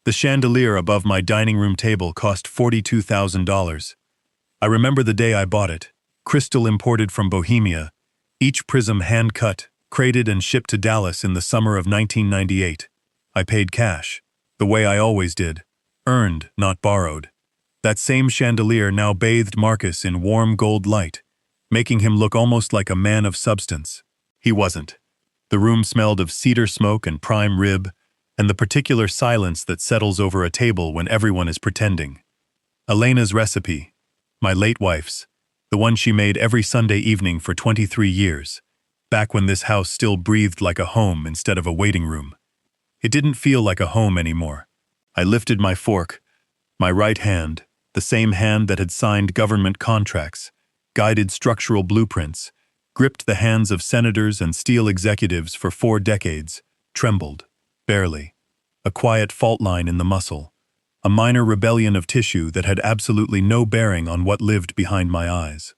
The chandelier above my dining room table cost $42,000. I remember the day I bought it, crystal imported from Bohemia, each prism hand-cut, crated and shipped to Dallas in the summer of 1998. I paid cash, the way I always did, earned, not borrowed. That same chandelier now bathed Marcus in warm gold light, making him look almost like a man of substance. He wasn't. The room smelled of cedar smoke and prime rib, and the particular silence that settles over a table when everyone is pretending. Elena's recipe, my late wife's, the one she made every Sunday evening for 23 years, back when this house still breathed like a home instead of a waiting room. It didn't feel like a home anymore. I lifted my fork, my right hand, the same hand that had signed government contracts, guided structural blueprints, gripped the hands of senators and steel executives for 4 decades, trembled, barely. A quiet fault line in the muscle, a minor rebellion of tissue that had absolutely no bearing on what lived behind my eyes.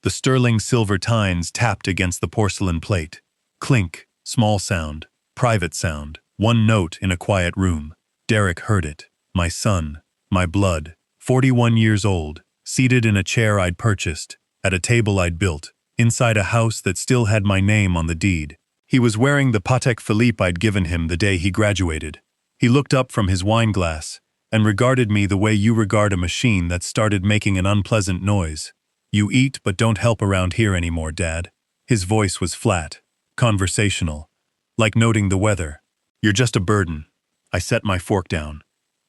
The sterling silver tines tapped against the porcelain plate. Clink, small sound, private sound, one note in a quiet room. Derek heard it. My son, my blood, 41 years old, seated in a chair I'd purchased, at a table I'd built, inside a house that still had my name on the deed. He was wearing the Patek Philippe I'd given him the day he graduated. He looked up from his wine glass and regarded me the way you regard a machine that started making an unpleasant noise. You eat but don't help around here anymore, Dad. His voice was flat, conversational, like noting the weather. You're just a burden. I set my fork down.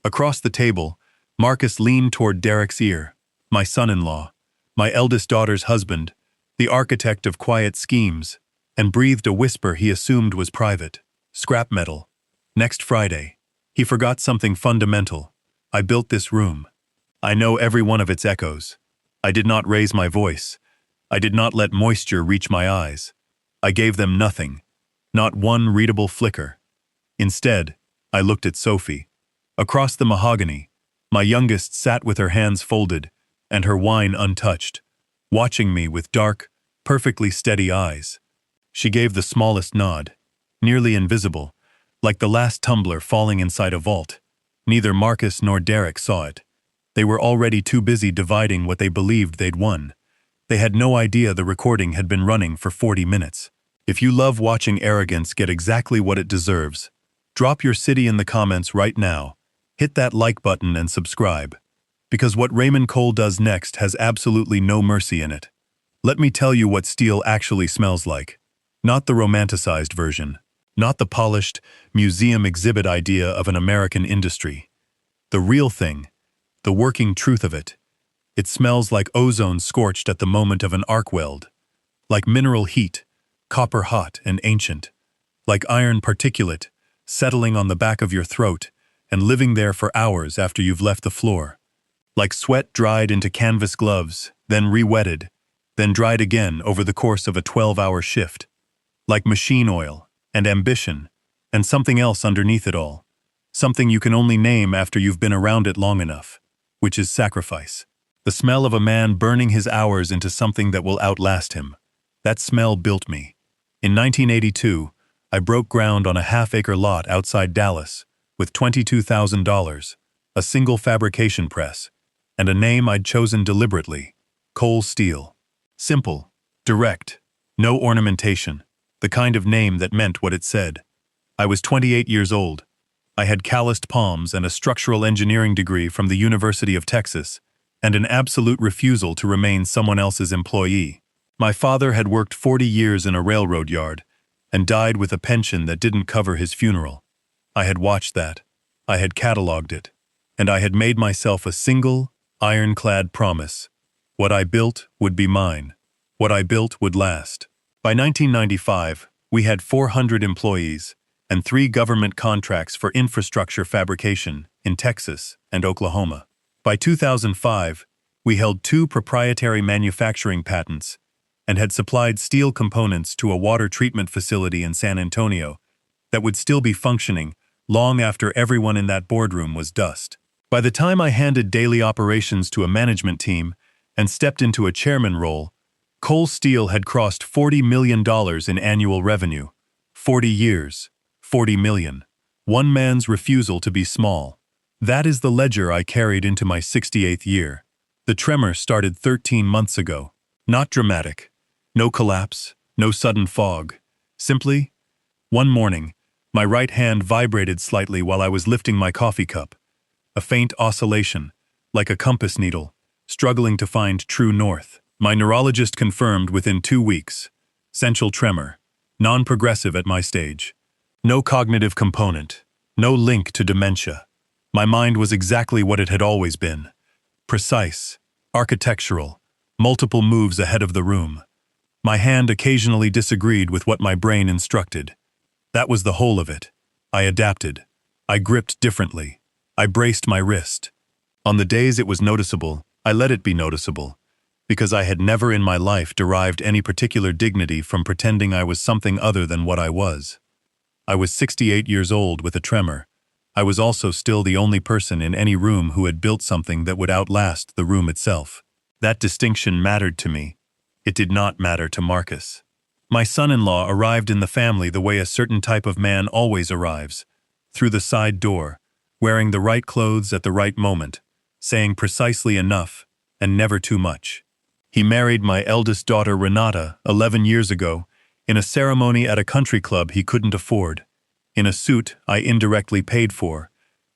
Across the table, Marcus leaned toward Derek's ear, my son-in-law, my eldest daughter's husband, the architect of quiet schemes, and breathed a whisper he assumed was private. Scrap metal. Next Friday. He forgot something fundamental. I built this room. I know every one of its echoes. I did not raise my voice. I did not let moisture reach my eyes. I gave them nothing. Not one readable flicker. Instead, I looked at Sophie. Across the mahogany, my youngest sat with her hands folded and her wine untouched, watching me with dark, perfectly steady eyes. She gave the smallest nod, nearly invisible, like the last tumbler falling inside a vault. Neither Marcus nor Derek saw it. They were already too busy dividing what they believed they'd won. They had no idea the recording had been running for 40 minutes. If you love watching arrogance get exactly what it deserves, drop your city in the comments right now. Hit that like button and subscribe. Because what Raymond Cole does next has absolutely no mercy in it. Let me tell you what steel actually smells like. Not the romanticized version. Not the polished, museum exhibit idea of an American industry. The real thing. The working truth of it. It smells like ozone scorched at the moment of an arc weld. Like mineral heat, copper hot and ancient. Like iron particulate, settling on the back of your throat and living there for hours after you've left the floor. Like sweat dried into canvas gloves, then re-wetted, then dried again over the course of a 12-hour shift. Like machine oil, and ambition, and something else underneath it all. Something you can only name after you've been around it long enough, which is sacrifice. The smell of a man burning his hours into something that will outlast him. That smell built me. In 1982, I broke ground on a half-acre lot outside Dallas with $22,000, a single fabrication press, and a name I'd chosen deliberately, Cole Steel. Simple, direct, no ornamentation, the kind of name that meant what it said. I was 28 years old. I had calloused palms and a structural engineering degree from the University of Texas, and an absolute refusal to remain someone else's employee. My father had worked 40 years in a railroad yard, and died with a pension that didn't cover his funeral. I had watched that. I had cataloged it. And I had made myself a single, ironclad promise. What I built would be mine. What I built would last. By 1995, we had 400 employees and 3 government contracts for infrastructure fabrication in Texas and Oklahoma. By 2005, we held 2 proprietary manufacturing patents and had supplied steel components to a water treatment facility in San Antonio that would still be functioning long after everyone in that boardroom was dust. By the time I handed daily operations to a management team and stepped into a chairman role, Cole Steel had crossed $40 million in annual revenue. 40 years, 40 million. One man's refusal to be small. That is the ledger I carried into my 68th year. The tremor started 13 months ago. Not dramatic. No collapse, no sudden fog. Simply, one morning, my right hand vibrated slightly while I was lifting my coffee cup. A faint oscillation, like a compass needle, struggling to find true north. My neurologist confirmed within 2 weeks. Central tremor, non-progressive at my stage. No cognitive component, no link to dementia. My mind was exactly what it had always been. Precise, architectural, multiple moves ahead of the room. My hand occasionally disagreed with what my brain instructed. That was the whole of it. I adapted. I gripped differently. I braced my wrist. On the days it was noticeable, I let it be noticeable, because I had never in my life derived any particular dignity from pretending I was something other than what I was. I was 68 years old with a tremor. I was also still the only person in any room who had built something that would outlast the room itself. That distinction mattered to me. It did not matter to Marcus. My son-in-law arrived in the family the way a certain type of man always arrives, through the side door, wearing the right clothes at the right moment, saying precisely enough and never too much. He married my eldest daughter Renata 11 years ago in a ceremony at a country club he couldn't afford, in a suit I indirectly paid for,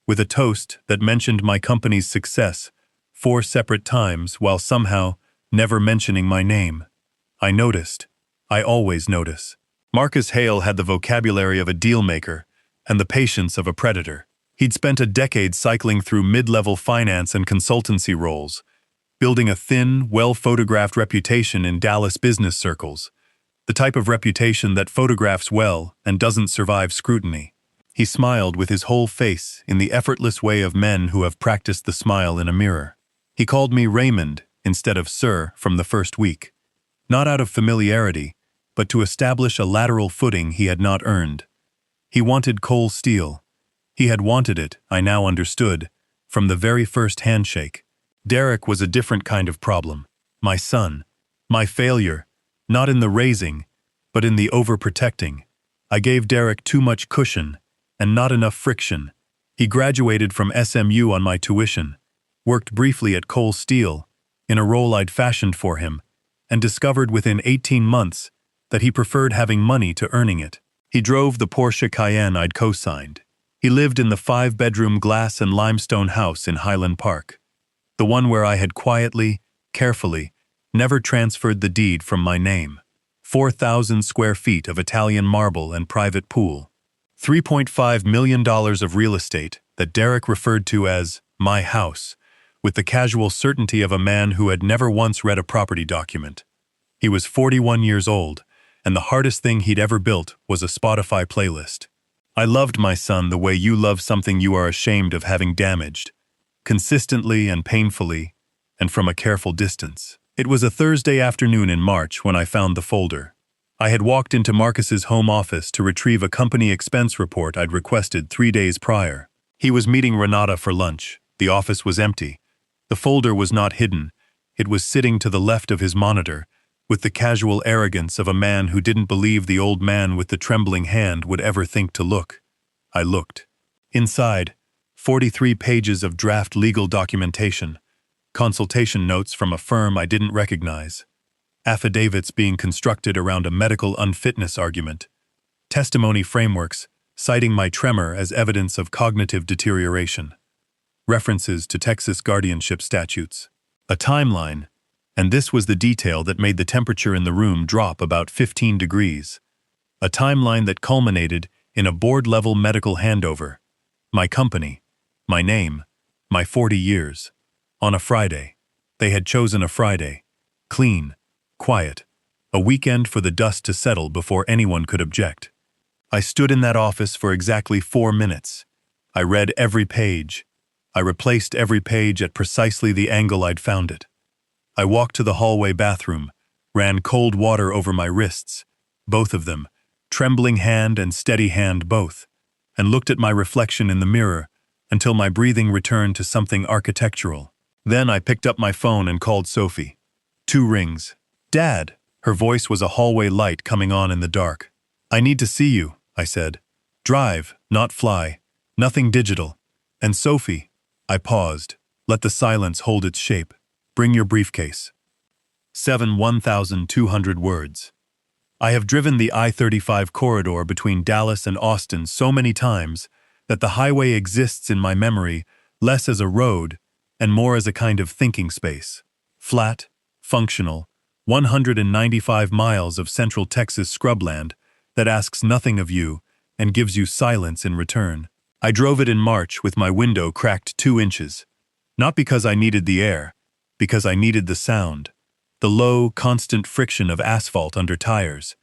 with a toast that mentioned my company's success 4 separate times while somehow never mentioning my name. I noticed. I always notice. Marcus Hale had the vocabulary of a deal-maker and the patience of a predator. He'd spent a decade cycling through mid-level finance and consultancy roles, building a thin, well-photographed reputation in Dallas business circles, the type of reputation that photographs well and doesn't survive scrutiny. He smiled with his whole face in the effortless way of men who have practiced the smile in a mirror. He called me Raymond instead of Sir from the first week, not out of familiarity, but to establish a lateral footing he had not earned. He wanted coal steel. He had wanted it, I now understood, from the very first handshake. Derek was a different kind of problem. My son. My failure. Not in the raising, but in the overprotecting. I gave Derek too much cushion, and not enough friction. He graduated from SMU on my tuition, worked briefly at Coal Steel, in a role I'd fashioned for him, and discovered within 18 months that he preferred having money to earning it. He drove the Porsche Cayenne I'd co-signed. He lived in the 5-bedroom glass and limestone house in Highland Park, the one where I had quietly, carefully, never transferred the deed from my name. 4,000 square feet of Italian marble and private pool. $3.5 million of real estate that Derek referred to as my house, with the casual certainty of a man who had never once read a property document. He was 41 years old, and the hardest thing he'd ever built was a Spotify playlist. I loved my son the way you love something you are ashamed of having damaged, consistently and painfully, and from a careful distance. It was a Thursday afternoon in March when I found the folder. I had walked into Marcus's home office to retrieve a company expense report I'd requested 3 days prior. He was meeting Renata for lunch. The office was empty. The folder was not hidden. It was sitting to the left of his monitor, with the casual arrogance of a man who didn't believe the old man with the trembling hand would ever think to look. I looked. Inside, 43 pages of draft legal documentation, consultation notes from a firm I didn't recognize, affidavits being constructed around a medical unfitness argument, testimony frameworks citing my tremor as evidence of cognitive deterioration, references to Texas guardianship statutes, a timeline, and this was the detail that made the temperature in the room drop about 15 degrees, a timeline that culminated in a board-level medical handover, my company, my name, my 40 years. On a Friday. They had chosen a Friday. Clean, quiet, a weekend for the dust to settle before anyone could object. I stood in that office for exactly 4 minutes. I read every page. I replaced every page at precisely the angle I'd found it. I walked to the hallway bathroom, ran cold water over my wrists, both of them, trembling hand and steady hand both, and looked at my reflection in the mirror until my breathing returned to something architectural. Then I picked up my phone and called Sophie. 2 rings. Dad! Her voice was a hallway light coming on in the dark. I need to see you, I said. Drive, not fly. Nothing digital. And Sophie, I paused. Let the silence hold its shape. Bring your briefcase. 1,200 words. I have driven the I-35 corridor between Dallas and Austin so many times that the highway exists in my memory less as a road and more as a kind of thinking space. Flat, functional, 195 miles of central Texas scrubland that asks nothing of you and gives you silence in return. I drove it in March with my window cracked 2 inches. Not because I needed the air, because I needed the sound. The low, constant friction of asphalt under tires.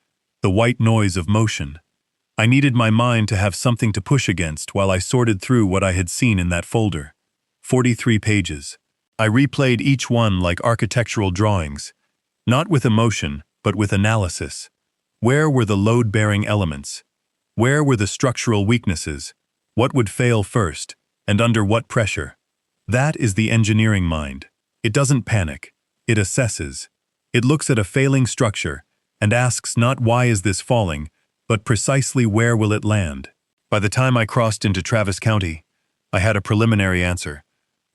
The white noise of motion. I needed my mind to have something to push against while I sorted through what I had seen in that folder. 43 pages. I replayed each one like architectural drawings. Not with emotion, but with analysis. Where were the load-bearing elements? Where were the structural weaknesses? What would fail first, and under what pressure? That is the engineering mind. It doesn't panic. It assesses. It looks at a failing structure and asks not why is this falling, but precisely where will it land. By the time I crossed into Travis County, I had a preliminary answer.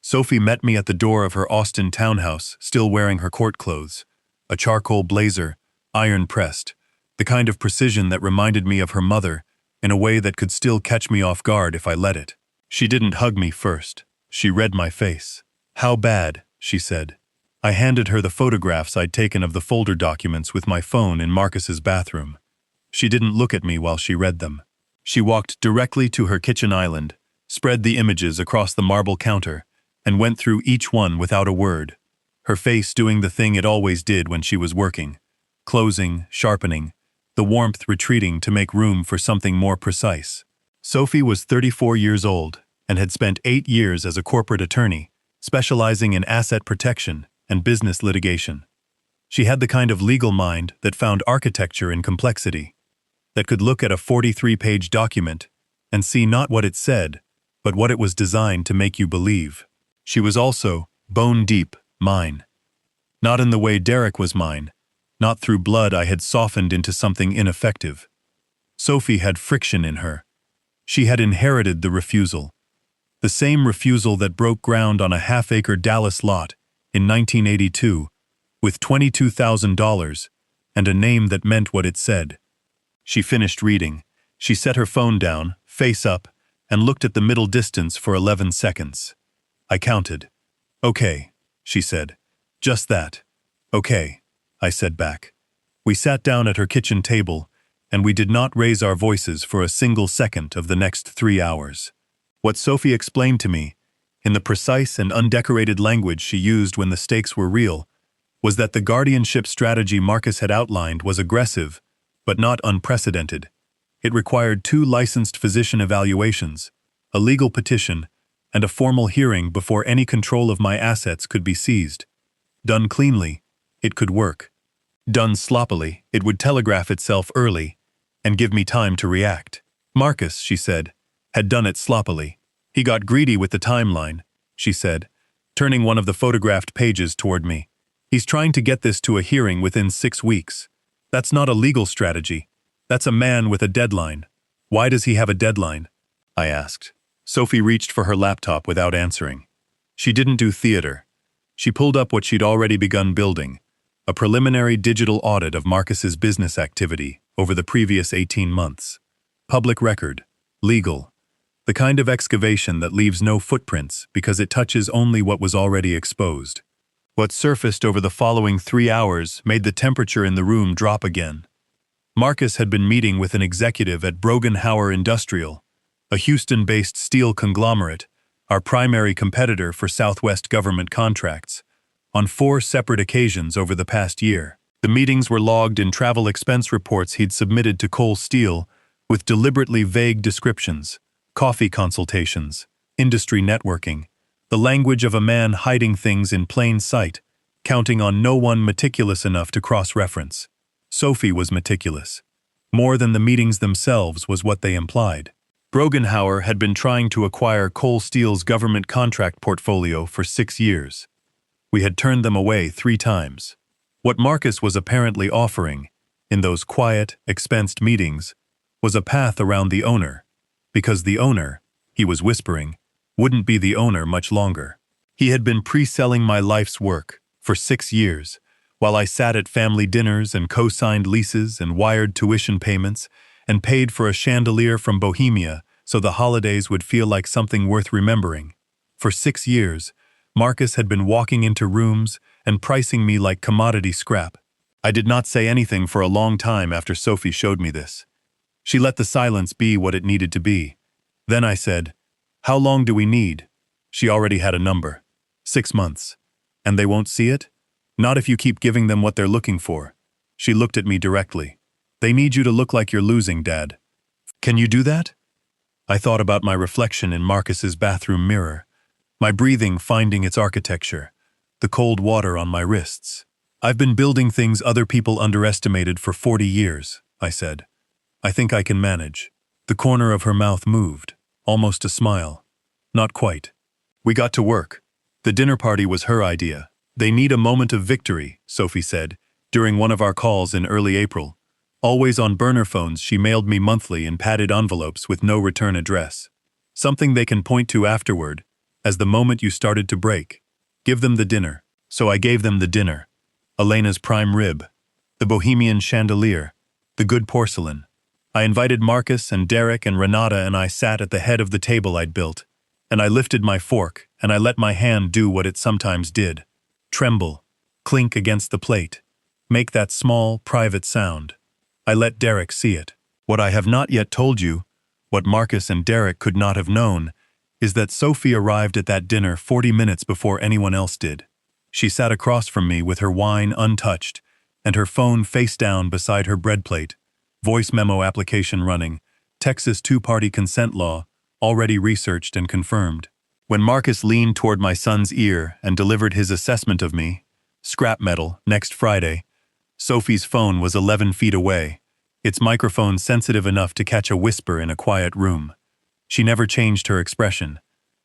Sophie met me at the door of her Austin townhouse, still wearing her court clothes. A charcoal blazer, iron-pressed, the kind of precision that reminded me of her mother in a way that could still catch me off guard if I let it. She didn't hug me first. She read my face. "How bad?" she said. I handed her the photographs I'd taken of the folder documents with my phone in Marcus's bathroom. She didn't look at me while she read them. She walked directly to her kitchen island, spread the images across the marble counter, and went through each one without a word, her face doing the thing it always did when she was working, closing, sharpening, the warmth retreating to make room for something more precise. Sophie was 34 years old and had spent 8 years as a corporate attorney, specializing in asset protection and business litigation. She had the kind of legal mind that found architecture in complexity, that could look at a 43-page document and see not what it said, but what it was designed to make you believe. She was also, bone-deep, mine. Not in the way Derek was mine, not through blood I had softened into something ineffective. Sophie had friction in her. She had inherited the refusal. The same refusal that broke ground on a half-acre Dallas lot in 1982, with $22,000 and a name that meant what it said. She finished reading. She set her phone down, face up, and looked at the middle distance for 11 seconds. I counted. "Okay," she said. "Just that." "Okay," I said back. We sat down at her kitchen table, and we did not raise our voices for a single second of the next 3 hours. What Sophie explained to me, in the precise and undecorated language she used when the stakes were real, was that the guardianship strategy Marcus had outlined was aggressive, but not unprecedented. It required 2 licensed physician evaluations, a legal petition, and a formal hearing before any control of my assets could be seized. Done cleanly, it could work. Done sloppily, it would telegraph itself early and give me time to react. Marcus, she said, had done it sloppily. He got greedy with the timeline, she said, turning one of the photographed pages toward me. He's trying to get this to a hearing within 6 weeks. That's not a legal strategy. That's a man with a deadline. Why does he have a deadline? I asked. Sophie reached for her laptop without answering. She didn't do theater. She pulled up what she'd already begun building, a preliminary digital audit of Marcus's business activity over the previous 18 months. Public record, legal, the kind of excavation that leaves no footprints because it touches only what was already exposed. What surfaced over the following 3 hours made the temperature in the room drop again. Marcus had been meeting with an executive at Brogenhauer Industrial, a Houston-based steel conglomerate, our primary competitor for Southwest government contracts, on 4 separate occasions over the past year. The meetings were logged in travel expense reports he'd submitted to Cole Steel with deliberately vague descriptions, coffee consultations, industry networking, the language of a man hiding things in plain sight, counting on no one meticulous enough to cross-reference. Sophie was meticulous. More than the meetings themselves was what they implied. Brogenhauer had been trying to acquire Cole Steel's government contract portfolio for 6 years. We had turned them away 3 times. What Marcus was apparently offering, in those quiet, expensed meetings, was a path around the owner, because the owner, he was whispering, wouldn't be the owner much longer. He had been pre-selling my life's work for 6 years, while I sat at family dinners and co-signed leases and wired tuition payments and paid for a chandelier from Bohemia so the holidays would feel like something worth remembering. For 6 years, Marcus had been walking into rooms and pricing me like commodity scrap. I did not say anything for a long time after Sophie showed me this. She let the silence be what it needed to be. Then I said, "How long do we need?" She already had a number. 6 months. And they won't see it? Not if you keep giving them what they're looking for. She looked at me directly. They need you to look like you're losing, Dad. Can you do that? I thought about my reflection in Marcus's bathroom mirror, my breathing finding its architecture, the cold water on my wrists. I've been building things other people underestimated for 40 years, I said. I think I can manage. The corner of her mouth moved, almost a smile. Not quite. We got to work. The dinner party was her idea. They need a moment of victory, Sophie said, during one of our calls in early April. Always on burner phones, she mailed me monthly in padded envelopes with no return address. Something they can point to afterward, as the moment you started to break. Give them the dinner. So I gave them the dinner. Elena's prime rib, the Bohemian chandelier, the good porcelain. I invited Marcus and Derek and Renata, and I sat at the head of the table I'd built. And I lifted my fork, and I let my hand do what it sometimes did. Tremble, clink against the plate, make that small, private sound. I let Derek see it. What I have not yet told you, what Marcus and Derek could not have known, is that Sophie arrived at that dinner 40 minutes before anyone else did. She sat across from me with her wine untouched and her phone face down beside her bread plate, voice memo application running, Texas two-party consent law, already researched and confirmed. When Marcus leaned toward my son's ear and delivered his assessment of me, scrap metal, next Friday, Sophie's phone was 11 feet away, its microphone sensitive enough to catch a whisper in a quiet room. She never changed her expression.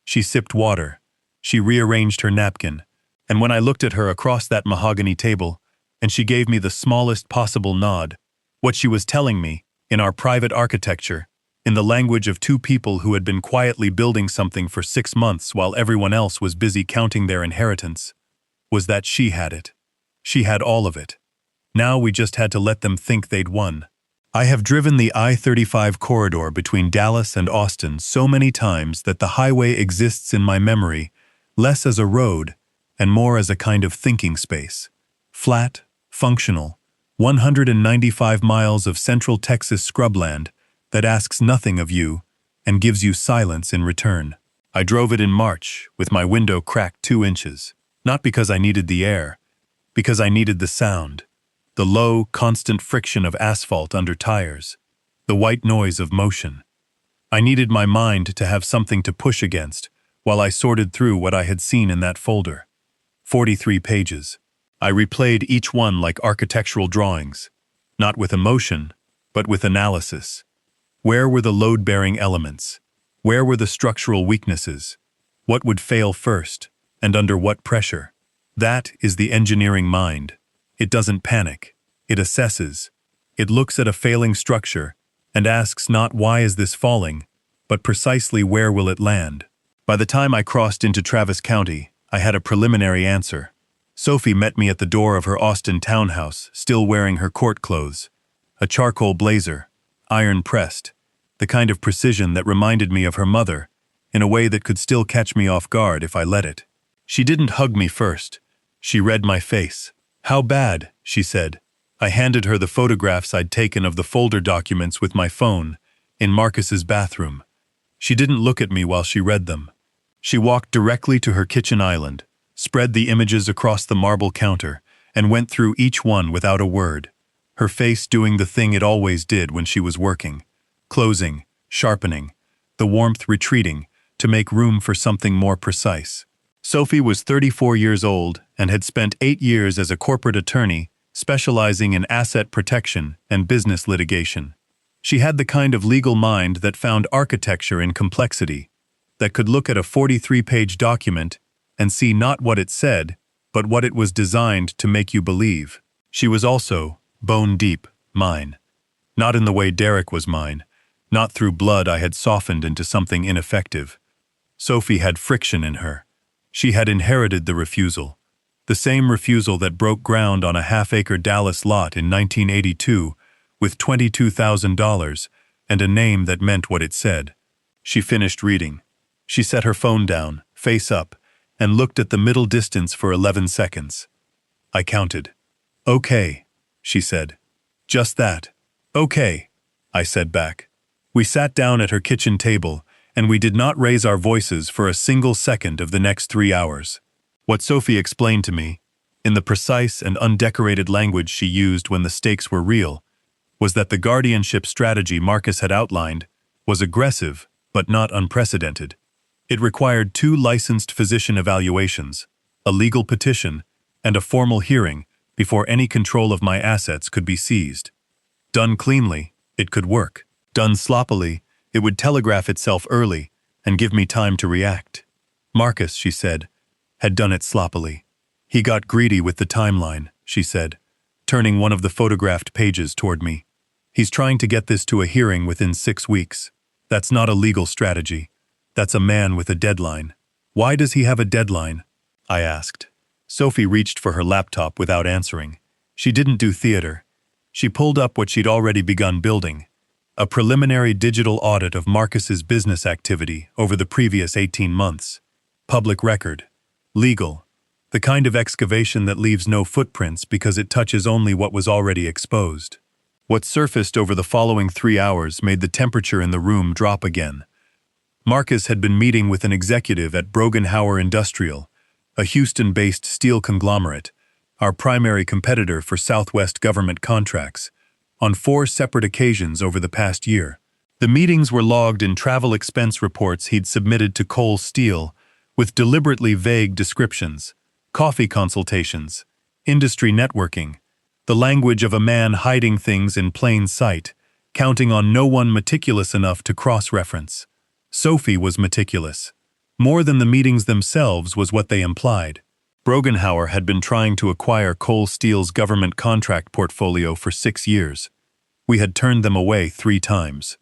She sipped water. She rearranged her napkin. And when I looked at her across that mahogany table, and she gave me the smallest possible nod, what she was telling me, in our private architecture, in the language of two people who had been quietly building something for 6 months while everyone else was busy counting their inheritance, was that she had it. She had all of it. Now we just had to let them think they'd won. I have driven the I-35 corridor between Dallas and Austin so many times that the highway exists in my memory less as a road and more as a kind of thinking space. Flat, functional, 195 miles of central Texas scrubland that asks nothing of you and gives you silence in return. I drove it in March with my window cracked 2 inches, not because I needed the air, because I needed the sound, the low, constant friction of asphalt under tires, the white noise of motion. I needed my mind to have something to push against while I sorted through what I had seen in that folder. 43 pages. I replayed each one like architectural drawings, not with emotion, but with analysis. Where were the load-bearing elements? Where were the structural weaknesses? What would fail first, and under what pressure? That is the engineering mind. It doesn't panic. It assesses. It looks at a failing structure and asks not why is this falling, but precisely where will it land. By the time I crossed into Travis County, I had a preliminary answer. Sophie met me at the door of her Austin townhouse, still wearing her court clothes. A charcoal blazer, iron-pressed, the kind of precision that reminded me of her mother, in a way that could still catch me off guard if I let it. She didn't hug me first. She read my face. "How bad?" she said. I handed her the photographs I'd taken of the folder documents with my phone in Marcus's bathroom. She didn't look at me while she read them. She walked directly to her kitchen island, spread the images across the marble counter, and went through each one without a word, her face doing the thing it always did when she was working, closing, sharpening, the warmth retreating to make room for something more precise. Sophie was 34 years old and had spent 8 years as a corporate attorney specializing in asset protection and business litigation. She had the kind of legal mind that found architecture in complexity, that could look at a 43-page document and see not what it said, but what it was designed to make you believe. She was also, bone deep, mine. Not in the way Derek was mine, not through blood I had softened into something ineffective, Sophie had friction in her. She had inherited the refusal. The same refusal that broke ground on a half-acre Dallas lot in 1982 with $22,000 and a name that meant what it said. She finished reading. She set her phone down, face up, and looked at the middle distance for 11 seconds. I counted. "Okay," she said. "Just that." "Okay," I said back. We sat down at her kitchen table, and we did not raise our voices for a single second of the next 3 hours. What Sophie explained to me, in the precise and undecorated language she used when the stakes were real, was that the guardianship strategy Marcus had outlined was aggressive but not unprecedented. It required 2 licensed physician evaluations, a legal petition, and a formal hearing before any control of my assets could be seized. Done cleanly, it could work. Done sloppily, it would telegraph itself early and give me time to react. Marcus, she said, had done it sloppily. He got greedy with the timeline, she said, turning one of the photographed pages toward me. He's trying to get this to a hearing within 6 weeks. That's not a legal strategy. That's a man with a deadline. Why does he have a deadline? I asked. Sophie reached for her laptop without answering. She didn't do theater. She pulled up what she'd already begun building, a preliminary digital audit of Marcus's business activity over the previous 18 months. Public record. Legal. The kind of excavation that leaves no footprints because it touches only what was already exposed. What surfaced over the following 3 hours made the temperature in the room drop again. Marcus had been meeting with an executive at Brogenhauer Industrial, a Houston-based steel conglomerate, our primary competitor for Southwest government contracts, on 4 separate occasions over the past year. The meetings were logged in travel expense reports he'd submitted to Cole Steel, with deliberately vague descriptions, coffee consultations, industry networking, the language of a man hiding things in plain sight, counting on no one meticulous enough to cross-reference. Sophie was meticulous. More than the meetings themselves was what they implied. Brogenhauer had been trying to acquire Cole Steel's government contract portfolio for 6 years. We had turned them away 3 times.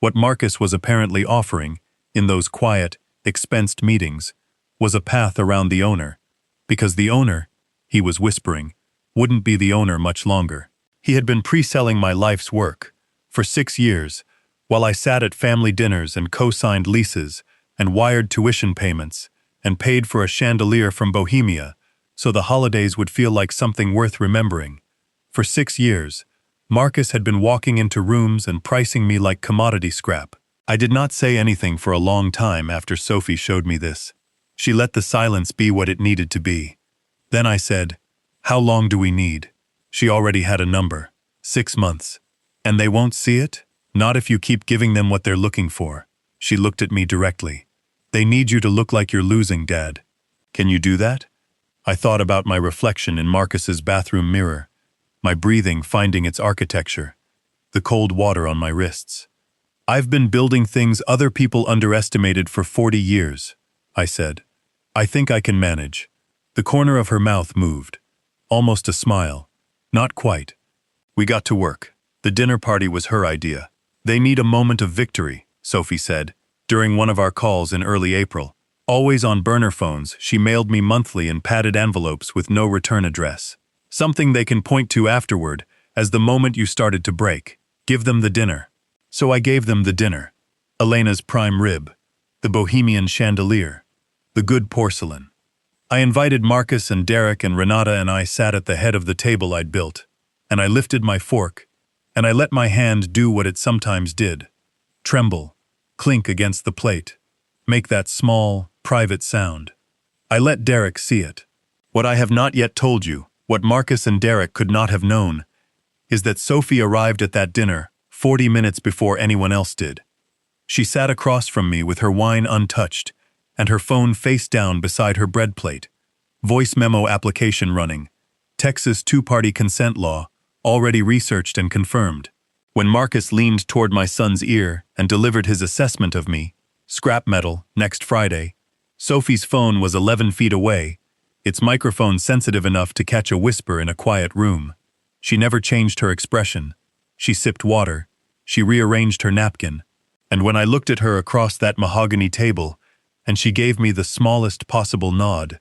What Marcus was apparently offering, in those quiet, expensed meetings, was a path around the owner, because the owner, he was whispering, wouldn't be the owner much longer. He had been pre-selling my life's work for 6 years, while I sat at family dinners and co-signed leases and wired tuition payments and paid for a chandelier from Bohemia so the holidays would feel like something worth remembering. For 6 years, Marcus had been walking into rooms and pricing me like commodity scrap. I did not say anything for a long time after Sophie showed me this. She let the silence be what it needed to be. Then I said, "How long do we need?" She already had a number. 6 months. "And they won't see it? Not if you keep giving them what they're looking for." She looked at me directly. "They need you to look like you're losing, Dad. Can you do that?" I thought about my reflection in Marcus's bathroom mirror, my breathing finding its architecture, the cold water on my wrists. "I've been building things other people underestimated for 40 years, I said. "I think I can manage." The corner of her mouth moved. Almost a smile. Not quite. We got to work. The dinner party was her idea. "They need a moment of victory," Sophie said, during one of our calls in early April. Always on burner phones, she mailed me monthly in padded envelopes with no return address. "Something they can point to afterward, as the moment you started to break. Give them the dinner." So I gave them the dinner. Elena's prime rib, the Bohemian chandelier, the good porcelain. I invited Marcus and Derek, and Renata and I sat at the head of the table I'd built, and I lifted my fork, and I let my hand do what it sometimes did. Tremble, clink against the plate, make that small, private sound. I let Derek see it. What I have not yet told you, what Marcus and Derek could not have known, is that Sophie arrived at that dinner 40 minutes before anyone else did. She sat across from me with her wine untouched and her phone face down beside her bread plate, voice memo application running, Texas 2-party consent law, already researched and confirmed. When Marcus leaned toward my son's ear and delivered his assessment of me, scrap metal, next Friday, Sophie's phone was 11 feet away, its microphone sensitive enough to catch a whisper in a quiet room. She never changed her expression. She sipped water. She rearranged her napkin. And when I looked at her across that mahogany table and she gave me the smallest possible nod.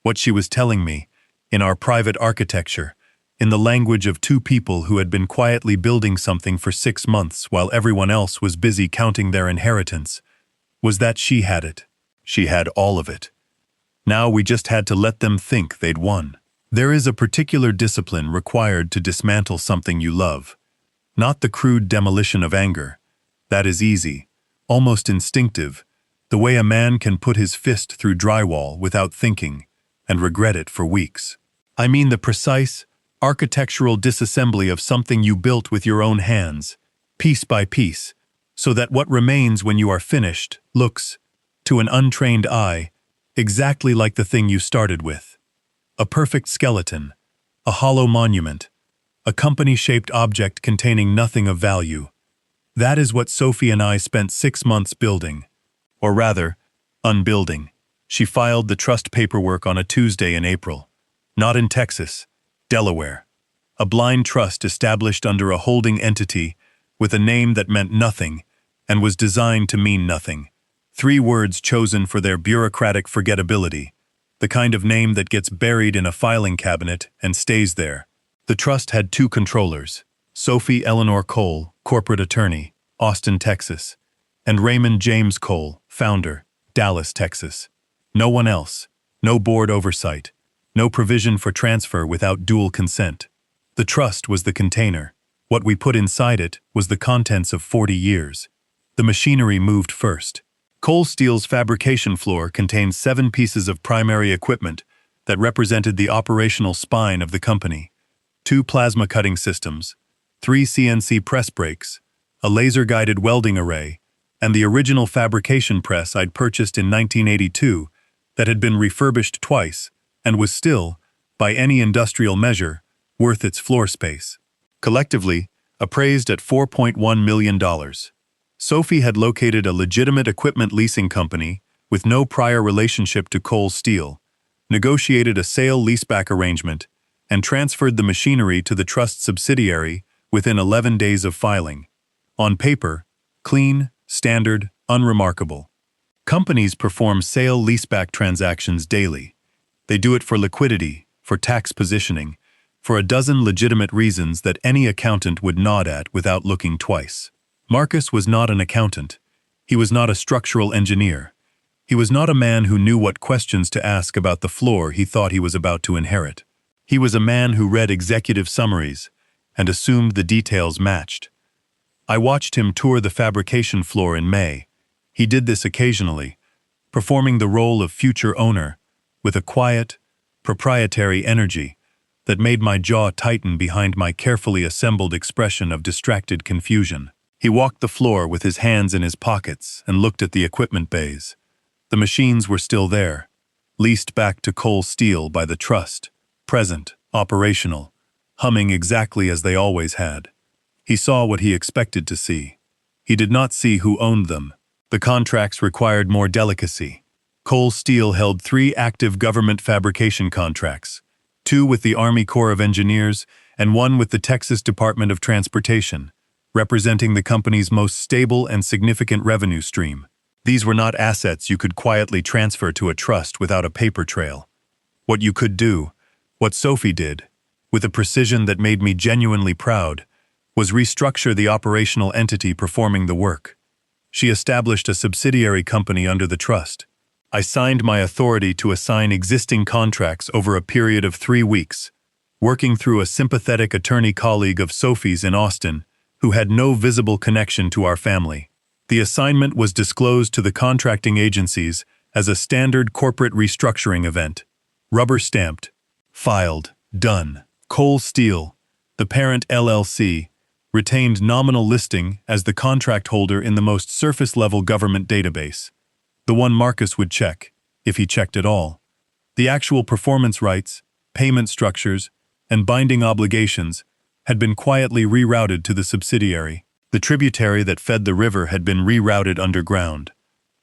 What she was telling me, in our private architecture, in the language of two people who had been quietly building something for 6 months while everyone else was busy counting their inheritance, was that she had it. She had all of it. Now we just had to let them think they'd won. There is a particular discipline required to dismantle something you love. Not the crude demolition of anger. That is easy, almost instinctive, the way a man can put his fist through drywall without thinking and regret it for weeks. I mean the precise, architectural disassembly of something you built with your own hands, piece by piece, so that what remains when you are finished looks, to an untrained eye, exactly like the thing you started with. A perfect skeleton, a hollow monument, a company-shaped object containing nothing of value. That is what Sophie and I spent 6 months building. Or rather, unbuilding. She filed the trust paperwork on a Tuesday in April. Not in Texas, Delaware. A blind trust established under a holding entity with a name that meant nothing and was designed to mean nothing. 3 words chosen for their bureaucratic forgettability, the kind of name that gets buried in a filing cabinet and stays there. The trust had 2 controllers, Sophie Eleanor Cole, corporate attorney, Austin, Texas, and Raymond James Cole, founder, Dallas, Texas. No one else, no board oversight, no provision for transfer without dual consent. The trust was the container. What we put inside it was the contents of 40 years. The machinery moved first. Cole Steel's fabrication floor contained 7 pieces of primary equipment that represented the operational spine of the company. 2 plasma cutting systems, 3 CNC press brakes, a laser-guided welding array, and the original fabrication press I'd purchased in 1982 that had been refurbished twice and was still, by any industrial measure, worth its floor space. Collectively, appraised at $4.1 million. Sophie had located a legitimate equipment leasing company with no prior relationship to Cole Steel, negotiated a sale-leaseback arrangement, and transferred the machinery to the trust subsidiary within 11 days of filing. On paper, clean, standard, unremarkable. Companies perform sale-leaseback transactions daily. They do it for liquidity, for tax positioning, for a dozen legitimate reasons that any accountant would nod at without looking twice. Marcus was not an accountant. He was not a structural engineer. He was not a man who knew what questions to ask about the floor he thought he was about to inherit. He was a man who read executive summaries and assumed the details matched. I watched him tour the fabrication floor in May. He did this occasionally, performing the role of future owner with a quiet, proprietary energy that made my jaw tighten behind my carefully assembled expression of distracted confusion. He walked the floor with his hands in his pockets and looked at the equipment bays. The machines were still there, leased back to Cole Steel by the trust, present, operational, humming exactly as they always had. He saw what he expected to see. He did not see who owned them. The contracts required more delicacy. Cole Steel held 3 active government fabrication contracts, 2 with the Army Corps of Engineers and 1 with the Texas Department of Transportation, representing the company's most stable and significant revenue stream. These were not assets you could quietly transfer to a trust without a paper trail. What you could do, what Sophie did, with a precision that made me genuinely proud, was restructure the operational entity performing the work. She established a subsidiary company under the trust. I signed my authority to assign existing contracts over a period of 3 weeks, working through a sympathetic attorney colleague of Sophie's in Austin, who had no visible connection to our family. The assignment was disclosed to the contracting agencies as a standard corporate restructuring event. Rubber-stamped, filed, done. Cole Steel, the parent LLC, retained nominal listing as the contract holder in the most surface-level government database, the one Marcus would check, if he checked at all. The actual performance rights, payment structures, and binding obligations had been quietly rerouted to the subsidiary. The tributary that fed the river had been rerouted underground.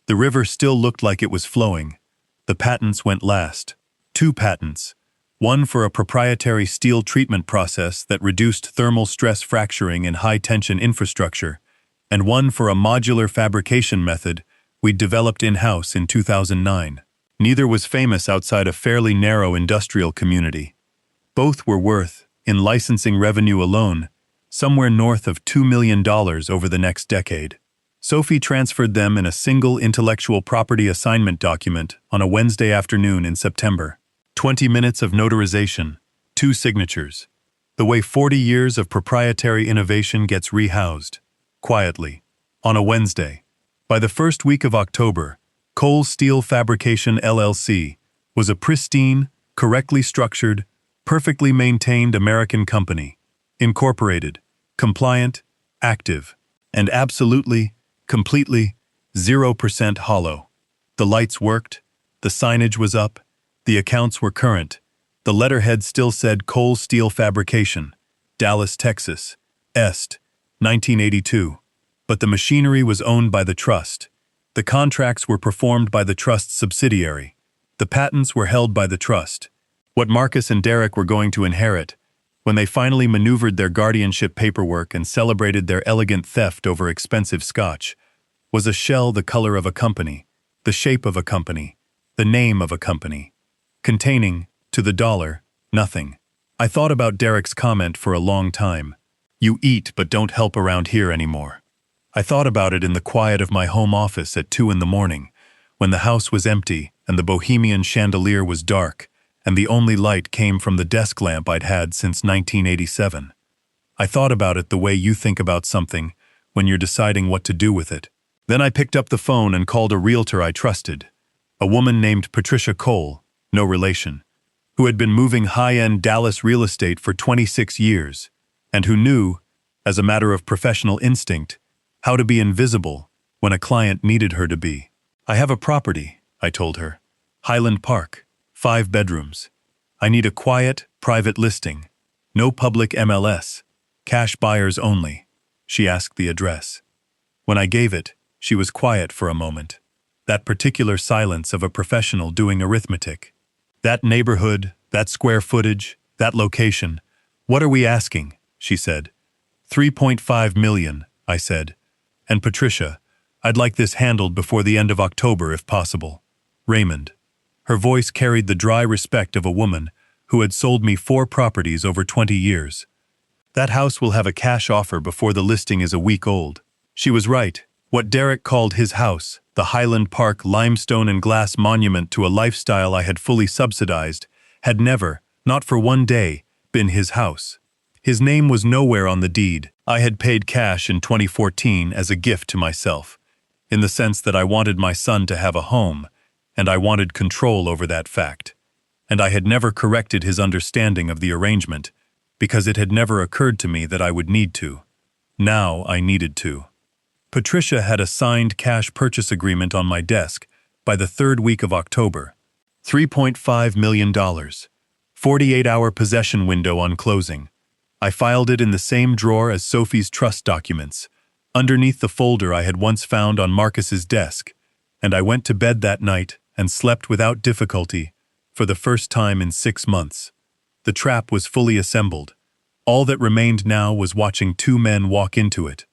The river still looked like it was flowing. The patents went last. 2 patents. One for a proprietary steel treatment process that reduced thermal stress fracturing in high-tension infrastructure, and one for a modular fabrication method we'd developed in-house in 2009. Neither was famous outside a fairly narrow industrial community. Both were worth, in licensing revenue alone, somewhere north of $2 million over the next decade. Sophie transferred them in a single intellectual property assignment document on a Wednesday afternoon in September. 20 minutes of notarization, 2 signatures. The way 40 years of proprietary innovation gets rehoused, quietly, on a Wednesday. By the first week of October, Cole Steel Fabrication LLC was a pristine, correctly structured, perfectly maintained American company, incorporated, compliant, active, and absolutely, completely, 0% hollow. The lights worked, the signage was up, the accounts were current, the letterhead still said Cole Steel Fabrication, Dallas, Texas, Est, 1982. But the machinery was owned by the trust. The contracts were performed by the trust's subsidiary. The patents were held by the trust. What Marcus and Derek were going to inherit, when they finally maneuvered their guardianship paperwork and celebrated their elegant theft over expensive scotch, was a shell the color of a company, the shape of a company, the name of a company, containing, to the dollar, nothing. I thought about Derek's comment for a long time. You eat but don't help around here anymore. I thought about it in the quiet of my home office at 2 in the morning, when the house was empty and the bohemian chandelier was dark, and the only light came from the desk lamp I'd had since 1987. I thought about it the way you think about something when you're deciding what to do with it. Then I picked up the phone and called a realtor I trusted, a woman named Patricia Cole, no relation, who had been moving high-end Dallas real estate for 26 years, and who knew, as a matter of professional instinct, how to be invisible when a client needed her to be. I have a property, I told her. Highland Park, 5 bedrooms. I need a quiet, private listing. No public MLS. Cash buyers only. She asked the address. When I gave it, she was quiet for a moment. That particular silence of a professional doing arithmetic. That neighborhood, that square footage, that location. What are we asking? She said. 3.5 million, I said. And Patricia, I'd like this handled before the end of October if possible. Raymond. Her voice carried the dry respect of a woman who had sold me 4 properties over 20 years. That house will have a cash offer before the listing is a week old. She was right. What Derek called his house, the Highland Park limestone and glass monument to a lifestyle I had fully subsidized, had never, not for one day, been his house. His name was nowhere on the deed. I had paid cash in 2014 as a gift to myself, in the sense that I wanted my son to have a home, and I wanted control over that fact. And I had never corrected his understanding of the arrangement, because it had never occurred to me that I would need to. Now I needed to. Patricia had a signed cash purchase agreement on my desk by the 3rd week of October. $3.5 million. 48-hour possession window on closing. I filed it in the same drawer as Sophie's trust documents, underneath the folder I had once found on Marcus's desk, and I went to bed that night and slept without difficulty for the first time in 6 months. The trap was fully assembled. All that remained now was watching 2 men walk into it.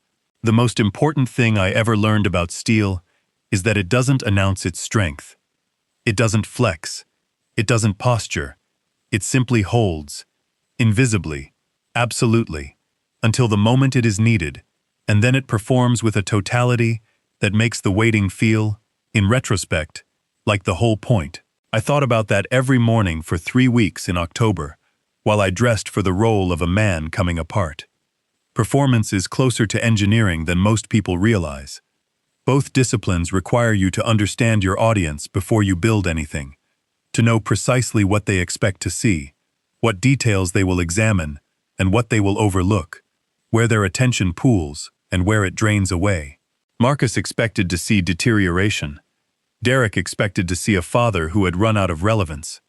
The most important thing I ever learned about steel is that it doesn't announce its strength. It doesn't flex. It doesn't posture. It simply holds, invisibly, absolutely, until the moment it is needed, and then it performs with a totality that makes the waiting feel, in retrospect, like the whole point. I thought about that every morning for 3 weeks in October, while I dressed for the role of a man coming apart. Performance is closer to engineering than most people realize. Both disciplines require you to understand your audience before you build anything, to know precisely what they expect to see, what details they will examine, and what they will overlook, where their attention pools and where it drains away. Marcus expected to see deterioration. Derek expected to see a father who had run out of relevance.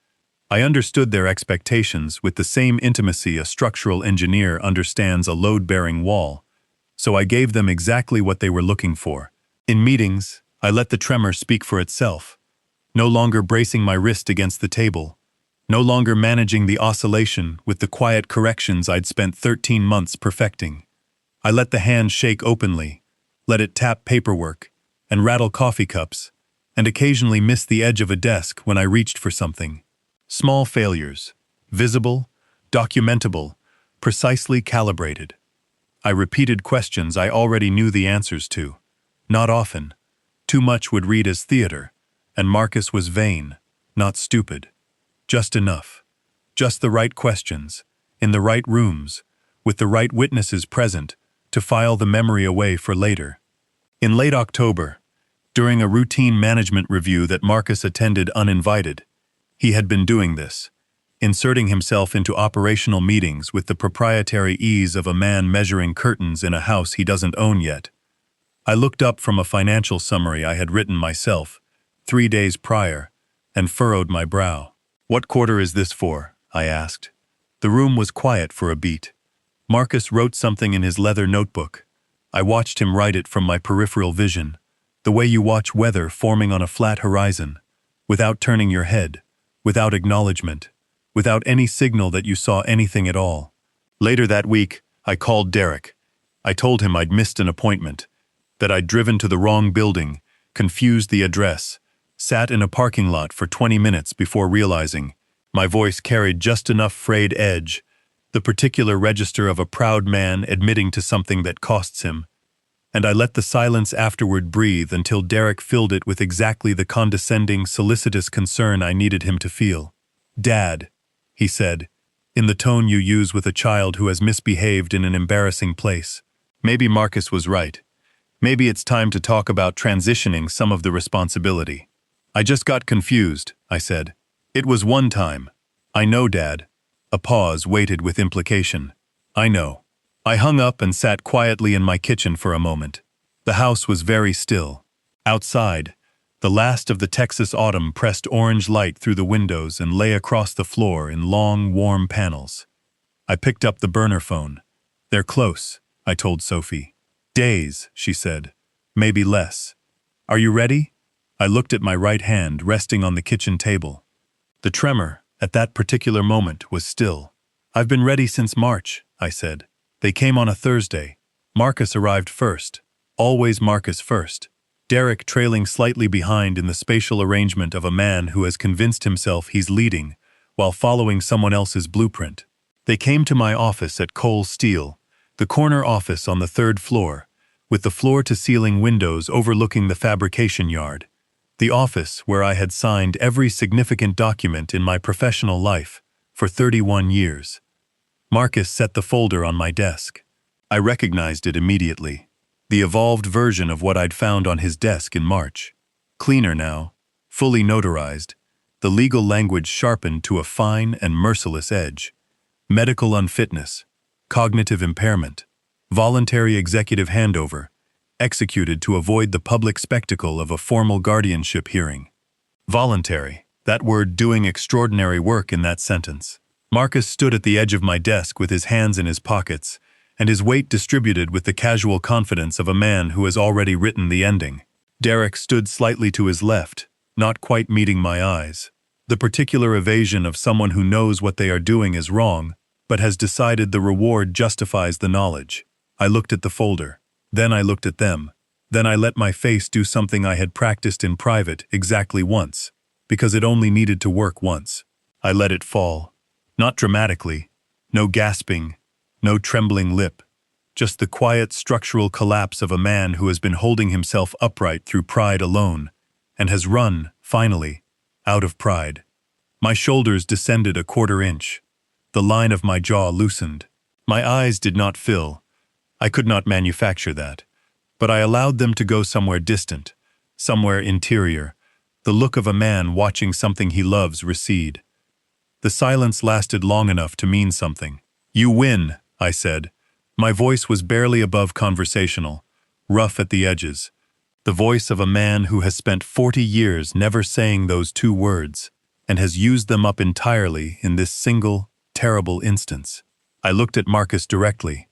I understood their expectations with the same intimacy a structural engineer understands a load-bearing wall, so I gave them exactly what they were looking for. In meetings, I let the tremor speak for itself, no longer bracing my wrist against the table, no longer managing the oscillation with the quiet corrections I'd spent 13 months perfecting. I let the hand shake openly, let it tap paperwork, and rattle coffee cups, and occasionally miss the edge of a desk when I reached for something. Small failures, visible, documentable, precisely calibrated. I repeated questions I already knew the answers to. Not often. Too much would read as theater, and Marcus was vain, not stupid. Just enough. Just the right questions, in the right rooms, with the right witnesses present, to file the memory away for later. In late October, during a routine management review that Marcus attended uninvited, he had been doing this, inserting himself into operational meetings with the proprietary ease of a man measuring curtains in a house he doesn't own yet. I looked up from a financial summary I had written myself 3 days prior and furrowed my brow. "What quarter is this for?" I asked. The room was quiet for a beat. Marcus wrote something in his leather notebook. I watched him write it from my peripheral vision, the way you watch weather forming on a flat horizon, without turning your head, without acknowledgement, without any signal that you saw anything at all. Later that week, I called Derek. I told him I'd missed an appointment, that I'd driven to the wrong building, confused the address, sat in a parking lot for 20 minutes before realizing my voice carried just enough frayed edge, the particular register of a proud man admitting to something that costs him. And I let the silence afterward breathe until Derek filled it with exactly the condescending, solicitous concern I needed him to feel. "Dad," he said, in the tone you use with a child who has misbehaved in an embarrassing place. Maybe Marcus was right. Maybe it's time to talk about transitioning some of the responsibility. "I just got confused," I said. "It was one time." "I know, Dad." A pause waited with implication. "I know." I hung up and sat quietly in my kitchen for a moment. The house was very still. Outside, the last of the Texas autumn pressed orange light through the windows and lay across the floor in long, warm panels. I picked up the burner phone. "They're close," I told Sophie. "Days," she said. "Maybe less." "Are you ready?" I looked at my right hand resting on the kitchen table. The tremor, at that particular moment, was still. "I've been ready since March," I said. "They came on a Thursday. Marcus arrived first. Always Marcus first. Derek trailing slightly behind in the spatial arrangement of a man who has convinced himself he's leading while following someone else's blueprint. They came to my office at Cole Steel, the corner office on the 3rd floor, with the floor-to-ceiling windows overlooking the fabrication yard. The office where I had signed every significant document in my professional life for 31 years. Marcus set the folder on my desk. I recognized it immediately. The evolved version of what I'd found on his desk in March. Cleaner now, fully notarized, the legal language sharpened to a fine and merciless edge. Medical unfitness, cognitive impairment, voluntary executive handover, executed to avoid the public spectacle of a formal guardianship hearing. Voluntary, that word doing extraordinary work in that sentence. Marcus stood at the edge of my desk with his hands in his pockets, and his weight distributed with the casual confidence of a man who has already written the ending. Derek stood slightly to his left, not quite meeting my eyes. The particular evasion of someone who knows what they are doing is wrong, but has decided the reward justifies the knowledge. I looked at the folder. Then I looked at them. Then I let my face do something I had practiced in private exactly once, because it only needed to work once. I let it fall. Not dramatically, no gasping, no trembling lip, just the quiet structural collapse of a man who has been holding himself upright through pride alone, and has run, finally, out of pride. My shoulders descended a 1/4 inch. The line of my jaw loosened. My eyes did not fill. I could not manufacture that, but I allowed them to go somewhere distant, somewhere interior, the look of a man watching something he loves recede. The silence lasted long enough to mean something. "You win," I said. My voice was barely above conversational, rough at the edges. The voice of a man who has spent 40 years never saying those 2 words, and has used them up entirely in this single, terrible instance. I looked at Marcus directly.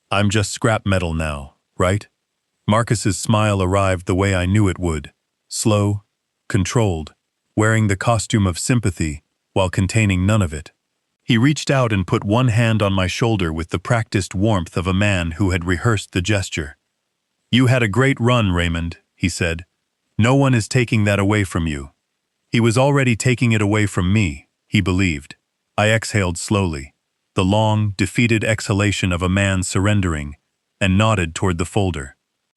"I'm just scrap metal now, right?" Marcus's smile arrived the way I knew it would. Slow, controlled, wearing the costume of sympathy, while containing none of it. He reached out and put one hand on my shoulder with the practiced warmth of a man who had rehearsed the gesture. "You had a great run, Raymond," he said. "No one is taking that away from you." He was already taking it away from me, he believed. I exhaled slowly, the long, defeated exhalation of a man surrendering, and nodded toward the folder.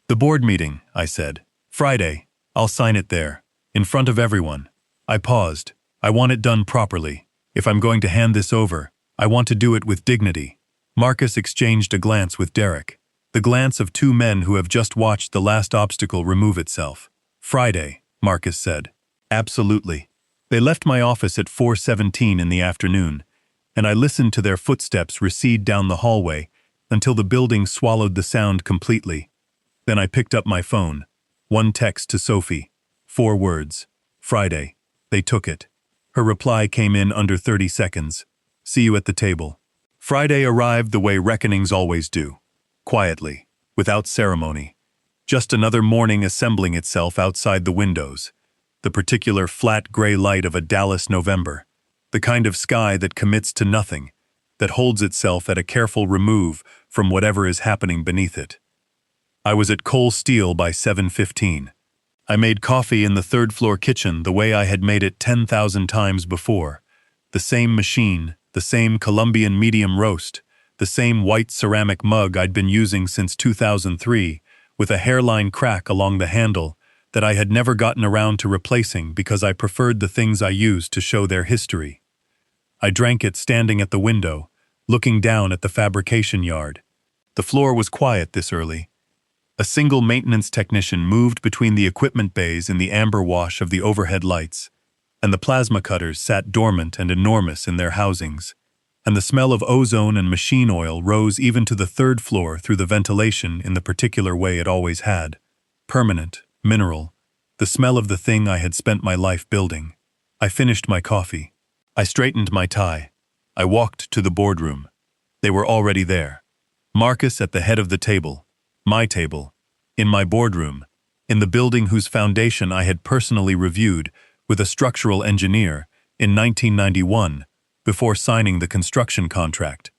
"The board meeting," I said. "Friday. I'll sign it there, in front of everyone." I paused. I want it done properly. If I'm going to hand this over, I want to do it with dignity. Marcus exchanged a glance with Derek, the glance of two men who have just watched the last obstacle remove itself. "Friday," Marcus said. "Absolutely." They left my office at 4:17 in the afternoon, and I listened to their footsteps recede down the hallway until the building swallowed the sound completely. Then I picked up my phone. One text to Sophie. 4 words. "Friday." They took it. Her reply came in under 30 seconds. "See you at the table." Friday arrived the way reckonings always do. Quietly, without ceremony. Just another morning assembling itself outside the windows. The particular flat gray light of a Dallas November. The kind of sky that commits to nothing, that holds itself at a careful remove from whatever is happening beneath it. I was at Coal Steel by 7:15. I made coffee in the third-floor kitchen the way I had made it 10,000 times before. The same machine, the same Colombian medium roast, the same white ceramic mug I'd been using since 2003, with a hairline crack along the handle that I had never gotten around to replacing because I preferred the things I used to show their history. I drank it standing at the window, looking down at the fabrication yard. The floor was quiet this early. A single maintenance technician moved between the equipment bays in the amber wash of the overhead lights, and the plasma cutters sat dormant and enormous in their housings, and the smell of ozone and machine oil rose even to the third floor through the ventilation in the particular way it always had. Permanent, mineral, the smell of the thing I had spent my life building. I finished my coffee. I straightened my tie. I walked to the boardroom. They were already there. Marcus at the head of the table. My table. In my boardroom. In the building whose foundation I had personally reviewed with a structural engineer in 1991 before signing the construction contract.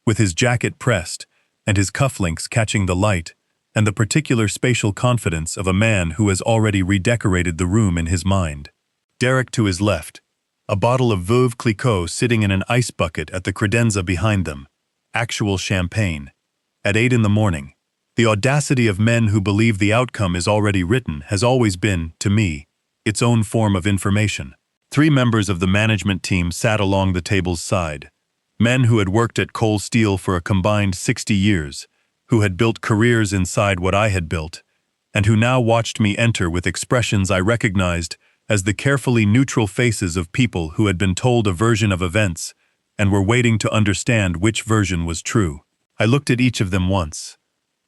With his jacket pressed and his cufflinks catching the light and the particular spatial confidence of a man who has already redecorated the room in his mind. Derek to his left. A bottle of Veuve Clicquot sitting in an ice bucket at the credenza behind them. Actual champagne. At 8 in the morning. The audacity of men who believe the outcome is already written has always been, to me, its own form of information. 3 members of the management team sat along the table's side. Men who had worked at Coal Steel for a combined 60 years, who had built careers inside what I had built, and who now watched me enter with expressions I recognized as the carefully neutral faces of people who had been told a version of events and were waiting to understand which version was true. I looked at each of them once.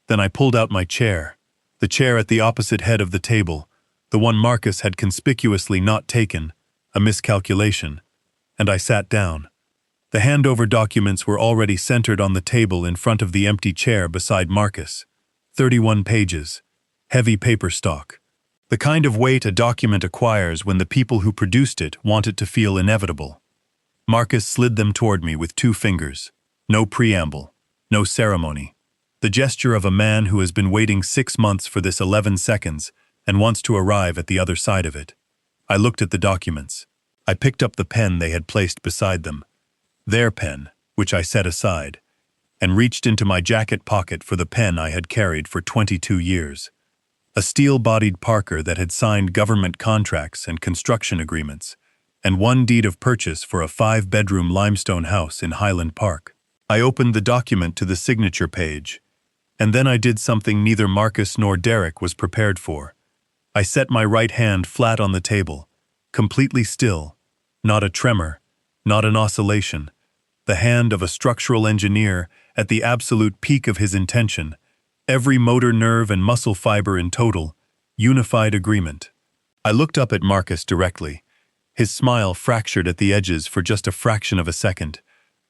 Then I pulled out my chair, the chair at the opposite head of the table, the one Marcus had conspicuously not taken, a miscalculation, and I sat down. The handover documents were already centered on the table in front of the empty chair beside Marcus. 31 pages. Heavy paper stock. The kind of weight a document acquires when the people who produced it want it to feel inevitable. Marcus slid them toward me with 2 fingers. No preamble. No ceremony. The gesture of a man who has been waiting 6 months for this 11 seconds and wants to arrive at the other side of it. I looked at the documents. I picked up the pen they had placed beside them. Their pen, which I set aside, and reached into my jacket pocket for the pen I had carried for 22 years. A steel-bodied Parker that had signed government contracts and construction agreements, and 1 deed of purchase for a 5-bedroom limestone house in Highland Park. I opened the document to the signature page, and then I did something neither Marcus nor Derek was prepared for. I set my right hand flat on the table, completely still, not a tremor, not an oscillation, the hand of a structural engineer at the absolute peak of his intention, every motor nerve and muscle fiber in total, unified agreement. I looked up at Marcus directly, his smile fractured at the edges for just a fraction of a second,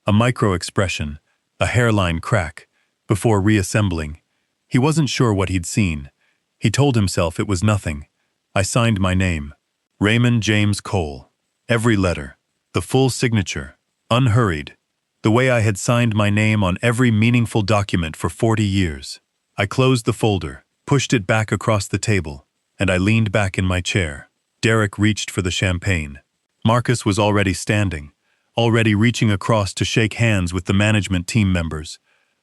a micro-expression, a hairline crack, before reassembling. He wasn't sure what he'd seen. He told himself it was nothing. I signed my name. Raymond James Cole. Every letter. The full signature. Unhurried. The way I had signed my name on every meaningful document for 40 years. I closed the folder, pushed it back across the table. and I leaned back in my chair. Derek reached for the champagne. Marcus was already standing, already reaching across to shake hands with the management team members,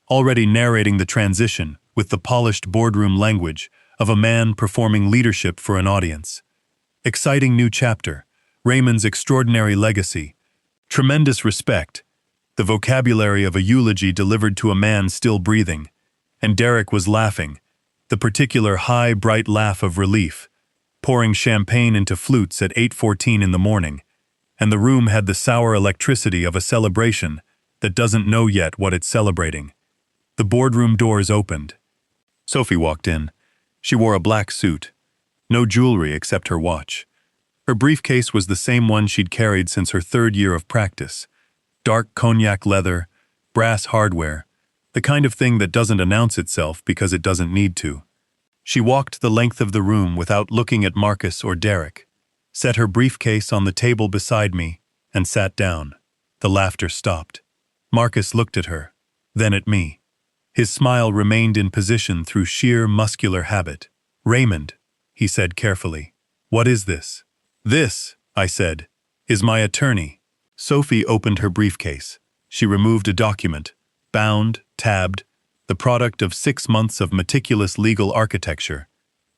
already narrating the transition with the polished boardroom language of a man performing leadership for an audience. Exciting new chapter, Raymond's extraordinary legacy, tremendous respect, the vocabulary of a eulogy delivered to a man still breathing. And Derek was laughing, the particular high, bright laugh of relief, pouring champagne into flutes at 8:14 in the morning, and the room had the sour electricity of a celebration that doesn't know yet what it's celebrating. The boardroom doors opened. Sophie walked in. She wore a black suit. No jewelry except her watch. Her briefcase was the same one she'd carried since her 3rd year of practice. Dark cognac leather, brass hardware, the kind of thing that doesn't announce itself because it doesn't need to. She walked the length of the room without looking at Marcus or Derek, set her briefcase on the table beside me, and sat down. The laughter stopped. Marcus looked at her, then at me. His smile remained in position through sheer muscular habit. "Raymond," he said carefully, "what is this?" "This," I said, "is my attorney." Sophie opened her briefcase. She removed a document, bound, tabbed, the product of 6 months of meticulous legal architecture,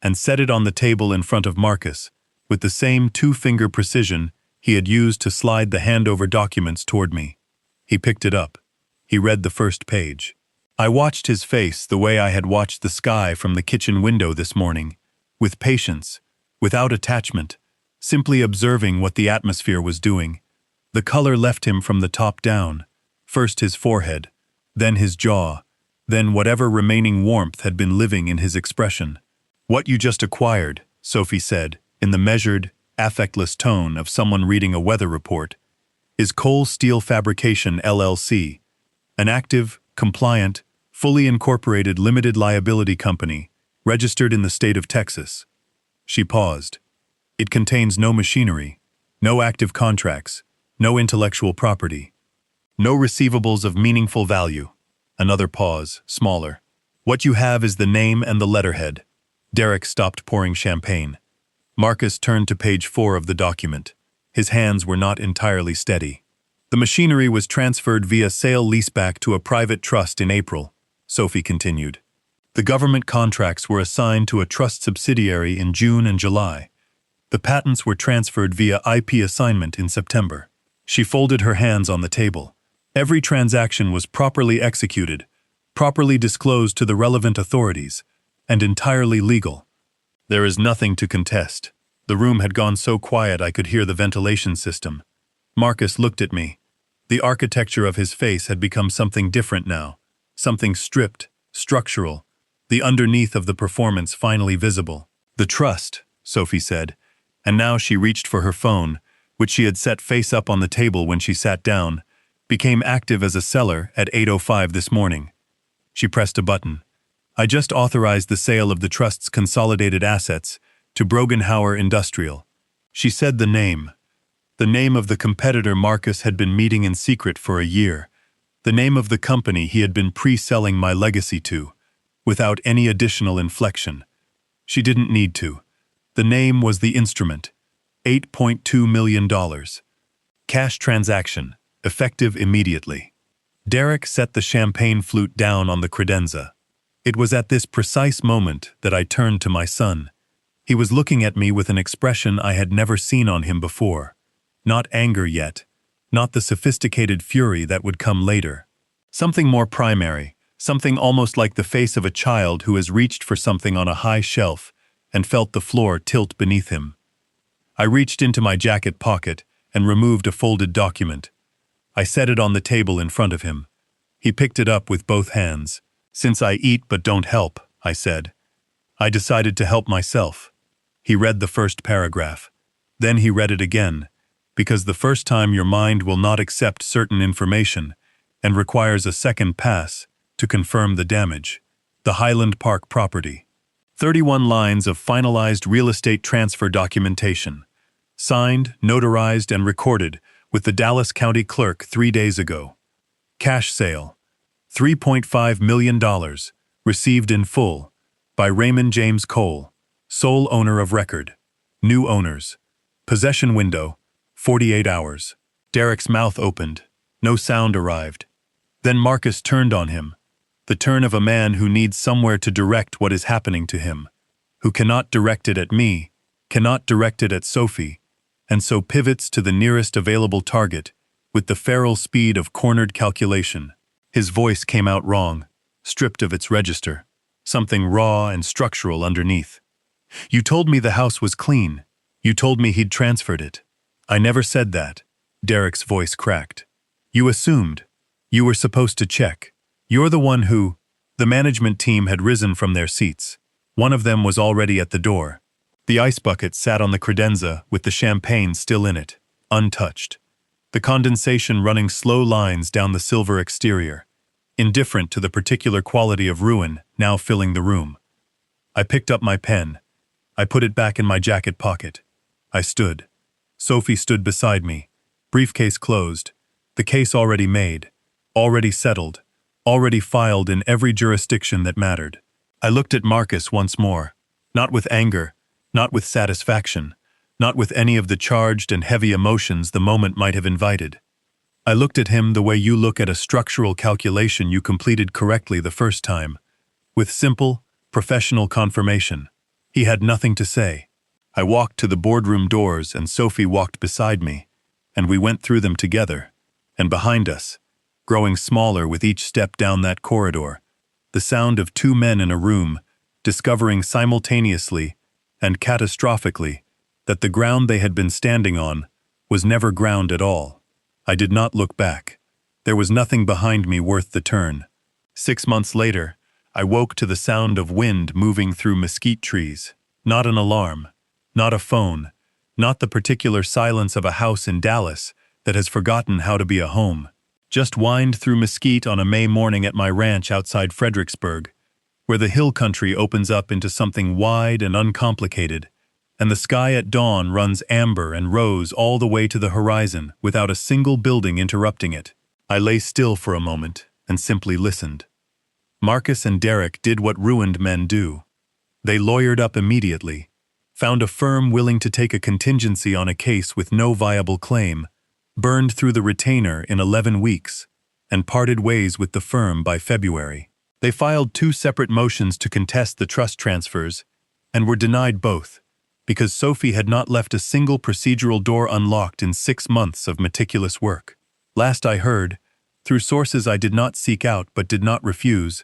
and set it on the table in front of Marcus, with the same 2-finger precision he had used to slide the handover documents toward me. He picked it up. He read the first page. I watched his face the way I had watched the sky from the kitchen window this morning, with patience, without attachment, simply observing what the atmosphere was doing. The color left him from the top down, first his forehead, then his jaw, then whatever remaining warmth had been living in his expression. "What you just acquired," Sophie said, in the measured, affectless tone of someone reading a weather report, "is Cole Steel Fabrication LLC, an active, compliant, fully incorporated limited liability company, registered in the state of Texas." She paused. "It contains no machinery, no active contracts, no intellectual property, no receivables of meaningful value." Another pause, smaller. "What you have is the name and the letterhead." Derek stopped pouring champagne. Marcus turned to page 4 of the document. His hands were not entirely steady. "The machinery was transferred via sale-leaseback to a private trust in April," Sophie continued. "The government contracts were assigned to a trust subsidiary in June and July. The patents were transferred via IP assignment in September." She folded her hands on the table. Every transaction was properly executed, properly disclosed to the relevant authorities, and entirely legal. There is nothing to contest. The room had gone so quiet I could hear the ventilation system. Marcus looked at me. The architecture of his face had become something different now, something stripped, structural, the underneath of the performance finally visible. "The trust," Sophie said, and now she reached for her phone, which she had set face up on the table when she sat down, became active as a seller at 8:05 this morning. She pressed a button. "I just authorized the sale of the trust's consolidated assets to Brogenhauer Industrial." She said the name of the competitor Marcus had been meeting in secret for a year, the name of the company he had been pre-selling my legacy to, without any additional inflection. She didn't need to. The name was the instrument. $8.2 million. Cash transaction, effective immediately. Derek set the champagne flute down on the credenza. It was at this precise moment that I turned to my son. He was looking at me with an expression I had never seen on him before. Not anger yet, not the sophisticated fury that would come later. Something more primary, something almost like the face of a child who has reached for something on a high shelf and felt the floor tilt beneath him. I reached into my jacket pocket and removed a folded document. I set it on the table in front of him. He picked it up with both hands. "Since I eat but don't help," I said, "I decided to help myself." He read the first paragraph. Then he read it again, because the first time your mind will not accept certain information and requires a second pass to confirm the damage. The Highland Park property. 31 lines of finalized real estate transfer documentation. Signed, notarized, and recorded with the Dallas County Clerk 3 days ago. Cash sale. $3.5 million, received in full, by Raymond James Cole, Sole owner of record. New owners. Possession window, 48 hours. Derek's mouth opened. No sound arrived. Then Marcus turned on him. The turn of a man who needs somewhere to direct what is happening to him, who cannot direct it at me, cannot direct it at Sophie, and so pivots to the nearest available target with the feral speed of cornered calculation. His voice came out wrong, stripped of its register, something raw and structural underneath. You told me the house was clean. You told me he'd transferred it. I never said that. Derek's voice cracked. You assumed. You were supposed to check. You're the one who... The management team had risen from their seats. One of them was already at the door. The ice bucket sat on the credenza with the champagne still in it, untouched. The condensation running slow lines down the silver exterior, indifferent to the particular quality of ruin now filling the room. I picked up my pen. I put it back in my jacket pocket. I stood. Sophie stood beside me, briefcase closed, the case already made, already settled, already filed in every jurisdiction that mattered. I looked at Marcus once more, not with anger, not with satisfaction, not with any of the charged and heavy emotions the moment might have invited. I looked at him the way you look at a structural calculation you completed correctly the first time, with simple, professional confirmation. He had nothing to say. I walked to the boardroom doors and Sophie walked beside me, and we went through them together, and behind us, growing smaller with each step down that corridor, the sound of two men in a room, discovering simultaneously and catastrophically that the ground they had been standing on was never ground at all. I did not look back. There was nothing behind me worth the turn. 6 months later, I woke to the sound of wind moving through mesquite trees. Not an alarm, not a phone, not the particular silence of a house in Dallas that has forgotten how to be a home. Just wind through mesquite on a May morning at my ranch outside Fredericksburg, where the hill country opens up into something wide and uncomplicated, and the sky at dawn runs amber and rose all the way to the horizon without a single building interrupting it. I lay still for a moment and simply listened. Marcus and Derek did what ruined men do. They lawyered up immediately, found a firm willing to take a contingency on a case with no viable claim, burned through the retainer in 11 weeks, and parted ways with the firm by February. They filed 2 separate motions to contest the trust transfers, and were denied both, because Sophie had not left a single procedural door unlocked in 6 months of meticulous work. Last I heard, through sources I did not seek out but did not refuse,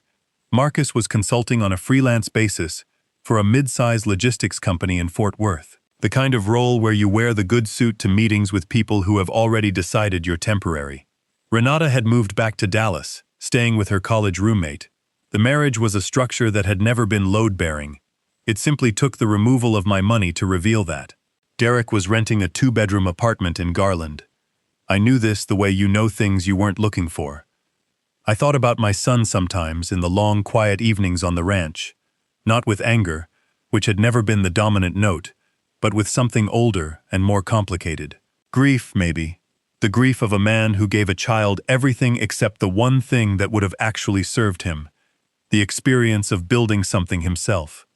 Marcus was consulting on a freelance basis for a mid-size logistics company in Fort Worth, the kind of role where you wear the good suit to meetings with people who have already decided you're temporary. Renata had moved back to Dallas, staying with her college roommate. The marriage was a structure that had never been load-bearing. It simply took the removal of my money to reveal that. Derek was renting a 2-bedroom apartment in Garland. I knew this the way you know things you weren't looking for. I thought about my son sometimes in the long, quiet evenings on the ranch, not with anger, which had never been the dominant note, but with something older and more complicated. Grief, maybe. The grief of a man who gave a child everything except the one thing that would have actually served him, the experience of building something himself.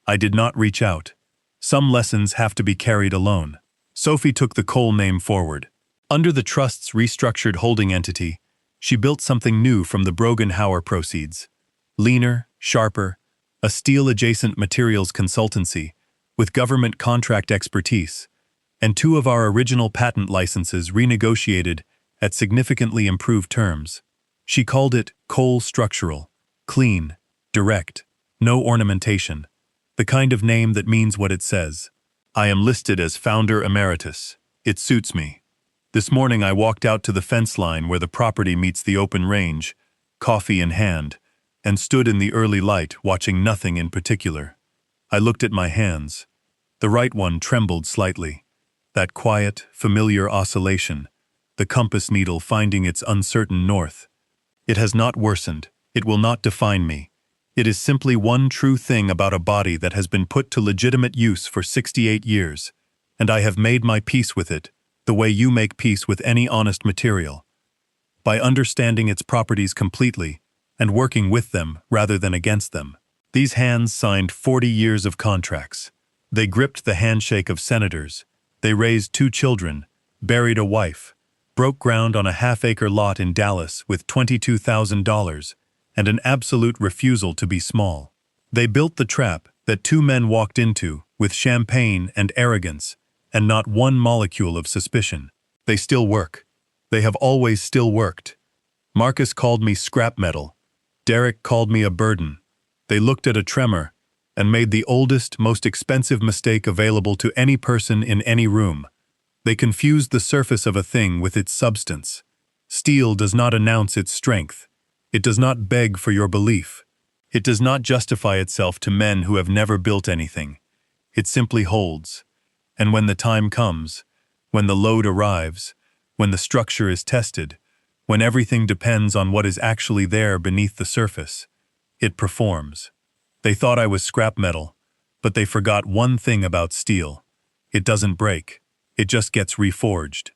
I did not reach out. Some lessons have to be carried alone. Sophie took the Cole name forward. Under the trust's restructured holding entity, she built something new from the Brogan-Hauer proceeds. Leaner, sharper, a steel-adjacent materials consultancy with government contract expertise, and 2 of our original patent licenses renegotiated at significantly improved terms. She called it Cole Structural, clean, direct, no ornamentation, the kind of name that means what it says. I am listed as founder emeritus. It suits me. This morning I walked out to the fence line where the property meets the open range, coffee in hand, and stood in the early light watching nothing in particular. I looked at my hands. The right one trembled slightly. That quiet, familiar oscillation, the compass needle finding its uncertain north. It has not worsened. It will not define me. It is simply one true thing about a body that has been put to legitimate use for 68 years, and I have made my peace with it, the way you make peace with any honest material. By understanding its properties completely, and working with them rather than against them. These hands signed 40 years of contracts. They gripped the handshake of senators. They raised 2 children, buried a wife, broke ground on a half-acre lot in Dallas with $22,000 and an absolute refusal to be small. They built the trap that 2 men walked into with champagne and arrogance and not one molecule of suspicion. They still work. They have always still worked. Marcus called me scrap metal. Derek called me a burden. They looked at a tremor and made the oldest, most expensive mistake available to any person in any room. They confused the surface of a thing with its substance. Steel does not announce its strength. It does not beg for your belief. It does not justify itself to men who have never built anything. It simply holds. And when the time comes, when the load arrives, when the structure is tested, when everything depends on what is actually there beneath the surface, it performs. They thought I was scrap metal, but they forgot one thing about steel. It doesn't break. It just gets reforged.